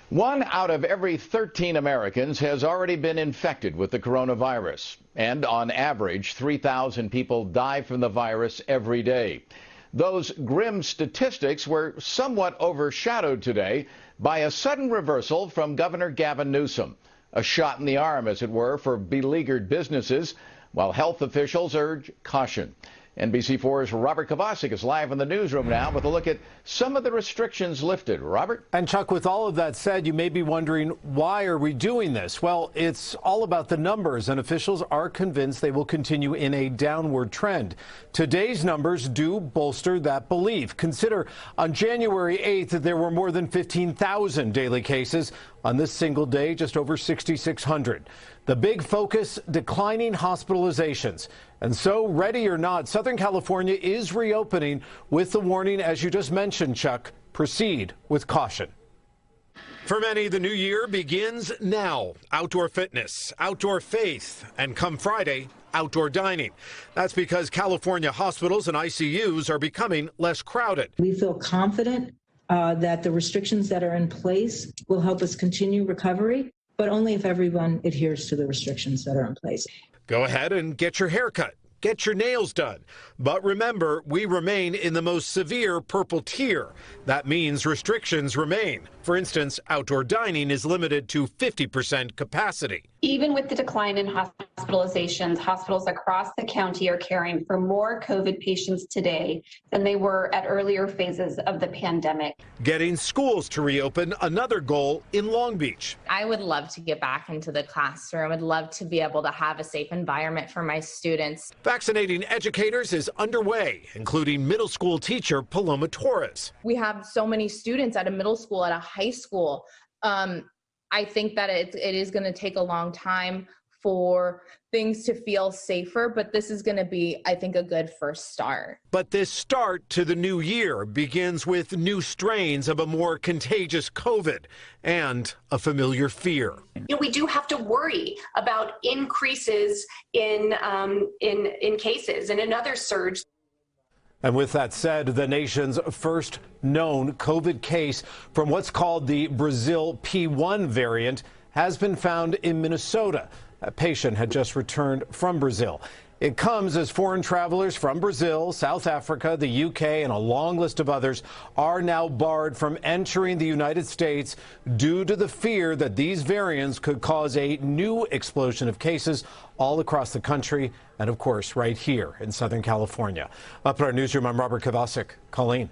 1 out of every 13 Americans has already been infected with the coronavirus. And on average, 3,000 people die from the virus every day. Those grim statistics were somewhat overshadowed today by a sudden reversal from Governor Gavin Newsom. A shot in the arm, as it were, for beleaguered businesses, while health officials urge caution. NBC4's Robert Kovacik is live in the newsroom now with a look at some of the restrictions lifted. Robert? And Chuck, with all of that said, you may be wondering, why are we doing this? Well, it's all about the numbers, and officials are convinced they will continue in a downward trend. Today's numbers do bolster that belief. Consider on January 8th that there were more than 15,000 daily cases. On this single day, just over 6,600. The big focus, declining hospitalizations. And so, ready or not, Southern California is reopening with the warning, as you just mentioned, Chuck, proceed with caution. For many, the new year begins now. Outdoor fitness, outdoor faith, and come Friday, outdoor dining. That's because California hospitals and ICUs are becoming less crowded. We feel confident that the restrictions that are in place will help us continue recovery, but only if everyone adheres to the restrictions that are in place. Go ahead and get your hair cut, get your nails done. But remember, we remain in the most severe purple tier. That means restrictions remain. For instance, outdoor dining is limited to 50% capacity. Even with the decline in hospitalizations, hospitals across the county are caring for more COVID patients today than they were at earlier phases of the pandemic. Getting schools to reopen, another goal in Long Beach. I would love to get back into the classroom. I'd love to be able to have a safe environment for my students. Vaccinating educators is underway, including middle school teacher Paloma Torres. We have so many students at a middle school, at a high school. I think that it is going to take a long time for things to feel safer, but this is going to be, I think, a good first start. But this start to the new year begins with new strains of a more contagious COVID and a familiar fear. We do have to worry about increases in cases and another surge. And with that said, the nation's first known COVID case from what's called the Brazil P1 variant has been found in Minnesota. A patient had just returned from Brazil. It comes as foreign travelers from Brazil, South Africa, the UK, and a long list of others are now barred from entering the United States due to the fear that these variants could cause a new explosion of cases all across the country and, of course, right here in Southern California. Up in our newsroom, I'm Robert Kovacik. Colleen.